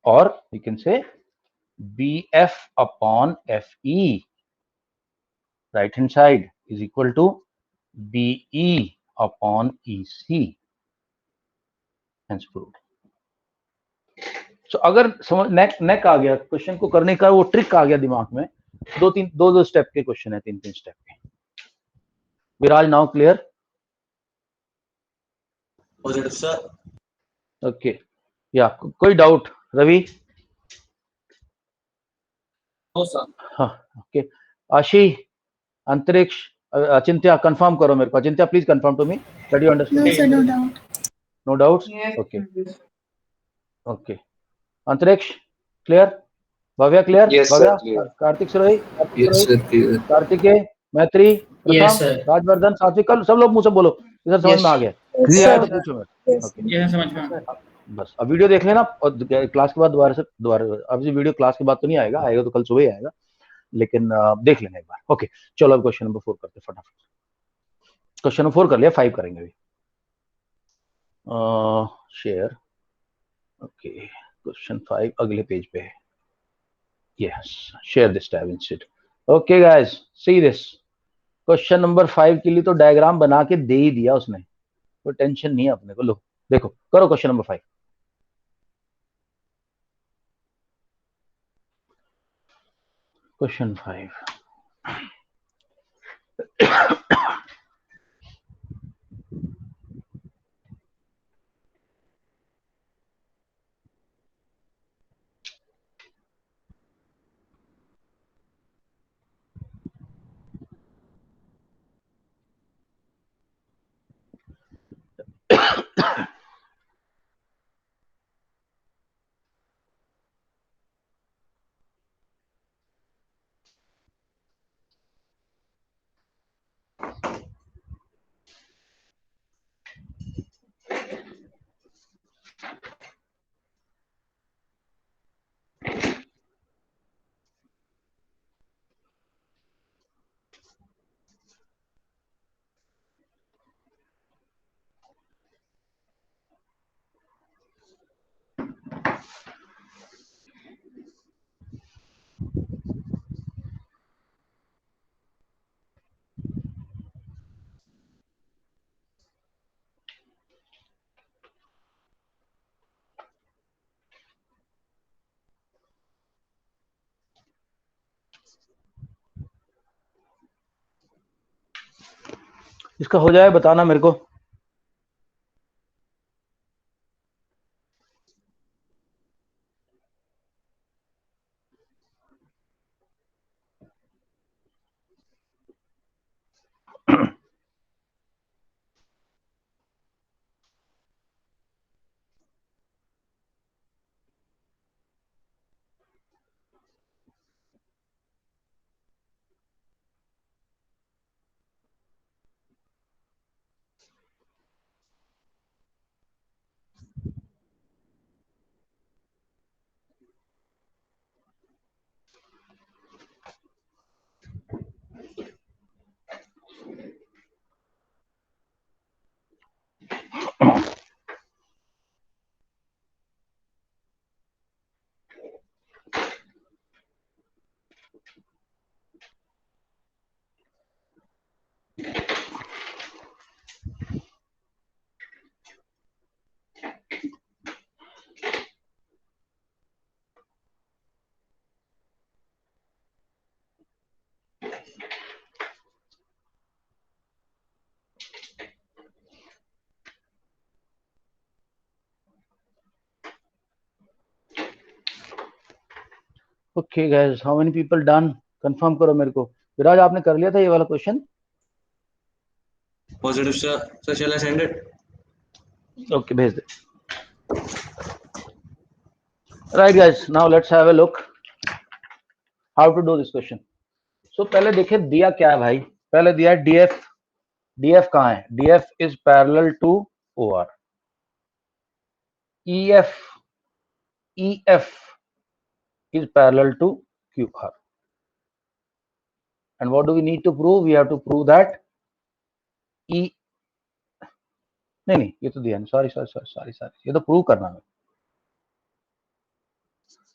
or we can say BF upon FE, right hand side is equal to BE upon EC, hence proved. So अगर समझ नेक आ गया, question को करने का वो trick आ गया दिमाग में, दो स्टेप के क्वेश्चन है, 3 स्टेप के. Viraj now clear? Positive, sir. Okay, या कोई डाउट रवि? No sir. हाँ, ओके. आशी, अंतरिक्ष, अचिंत्या, कंफर्म करो मेरे को. Achintya please confirm to me that you understand. No, sir, no doubt. No doubts? Okay okay. Antariksh clear? Bhavya clear? Yes, sir, Bhavya, clear. Kartik Surai, Yes, sir. Clear. Kartikeya, मैत्री, Yes, प्रथम, sir. Rajvardhan, सात्विक, कल सब लोग मुंह से बोलो. इधर समझ Yes. में आ गया? Yes, नहीं आया तो sir. पूछो मेरे. Yes. ओके, ये समझ में आ गया. बस अब वीडियो देख लेना, और क्लास के बाद दोबारा अब ये वीडियो क्लास के बाद तो नहीं आएगा, आएगा तो कल सुबह ही आएगा, लेकिन देख लेना एक बार. ओके, चलो अब क्वेश्चन नंबर 4 करते फटाफट. क्वेश्चन नंबर 4 कर लिया, 5 करेंगे अभी. शेयर. ओके, क्वेश्चन 5 अगले पेज पे है. Yes, share this tab instead. Okay guys, see this. Question number 5 के लिए तो डायग्राम बना के दे ही दिया उसने, कोई टेंशन नहीं है अपने को. लो देखो, करो क्वेश्चन नंबर 5. क्वेश्चन 5. इसका हो जाए बताना मेरे को. Okay guys, how many people done? Confirm करो मेरे को. विराज, आपने कर लिया था ये वाला question? Positive, sir. Sir, shall I send it? Okay, भेज दे. Right guys, now let's have a look how to do this question. So पहले देखिए दिया क्या है भाई. पहले दिया है डीएफ DF कहाँ है? DF is parallel to OR. EF is parallel to QR. And what do we need to prove? We have to prove that नहीं ये तो दिया, सॉरी, ये तो प्रूव करना है.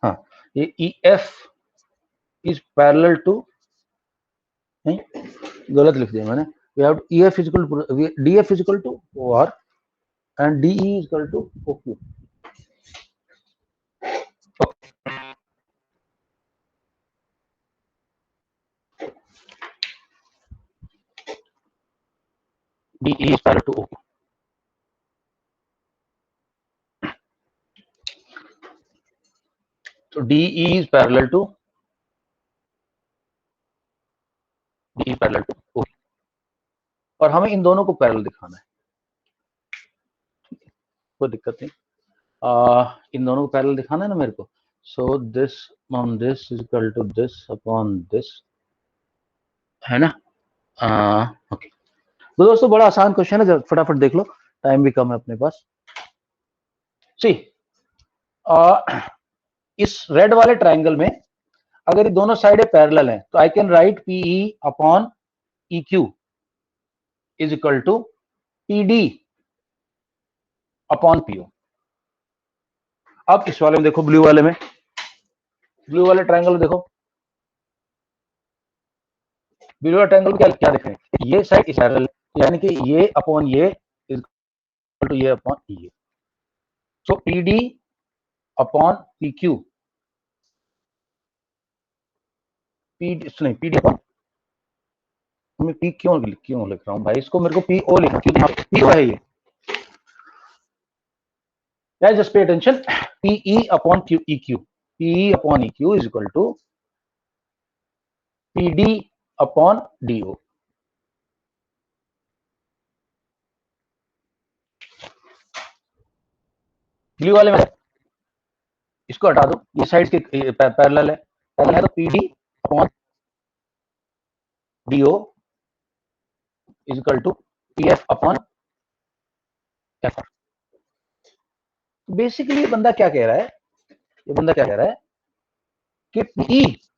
हाँ, ये EF is parallel to, नहीं गलत लिख दिया मैंने. We have EF is equal to DF is equal to OR and DE is equal to OQ. DE is parallel to OQ. So DE is parallel to OQ. और हमें इन दोनों को parallel दिखाना है, कोई दिक्कत नहीं. इन दोनों को पैरेलल दिखाना है ना मेरे को. So this on this is equal to this upon this, है ना. ओके तो दोस्तों बड़ा आसान क्वेश्चन है, फटाफट देख लो, टाइम भी कम है अपने पास. सी इस रेड वाले ट्राइंगल में अगर ये दोनों साइड पैरेलल हैं तो I can write PE upon EQ is equal to PD upon PO. अब इस वाले में देखो, ब्लू वाले ट्राइंगल में देखो, ब्लू वाला ट्राइंगल क्या क्या दिख रहे हैं? ये साइड इस पैरेलल, यानी कि ये अपॉन ये इज इक्वल टू ये अपॉन ये. सो PD upon PQ, PD upon, मैं P क्यों लिख रहा हूं भाई, इसको मेरे को PO लिखना, क्यों PO है ये. Guys, just pay attention. PE upon EQ. PE upon EQ is equal to PD upon DO. Blue वाले में इसको हटा दो, ये साइड के पैरेलल है तो PD upon DO is equal to PF upon FR. Basically ये बंदा क्या कह रहा है, कि P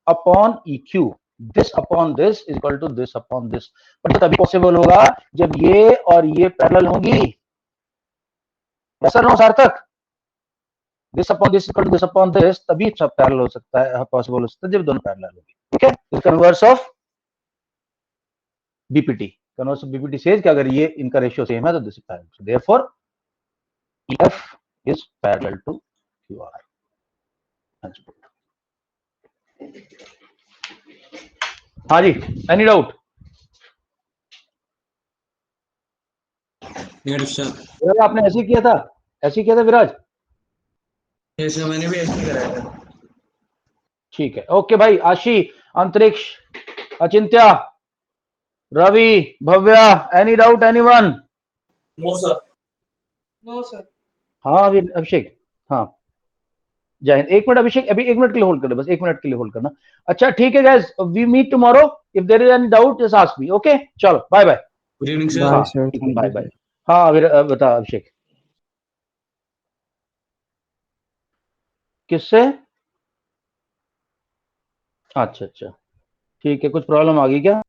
upon EQ, this upon this is equal to this upon this. But तभी पॉसिबल होगा जब ये और ये पैरेलल होंगी. Sir no Sarthak, this upon this equal to this upon this, तभी सब पैरेलल हो सकता है, पॉसिबल हो सकता है जब दोनों पैरेलल होंगी. ठीक है, कन्वर्स ऑफ BPT सेज कि अगर ये इनका रेशियो सेम है तो this is parallel. So therefore EF is parallel to QR. हाँ जी, एनी डाउट? विराज आपने ऐसे किया था विराज? यस सर, मैंने भी ऐसे ही कराया था. ठीक है, ओके भाई. Ashi, Antariksh, Achintya, Ravi, Bhavya, any doubt anyone? No sir. हाँ अभिषेक, हाँ जय हिंद. एक मिनट अभिषेक, अभी 1 मिनट के लिए होल्ड कर, बस 1 मिनट के लिए होल्ड करना. अच्छा ठीक है guys, we meet tomorrow. If there is any doubt just ask me. Okay चलो, bye bye. Good evening Bye, sir. sir. Bye bye. हाँ बता अभिषेक, किससे? अच्छा ठीक है, कुछ प्रॉब्लम आ गई क्या?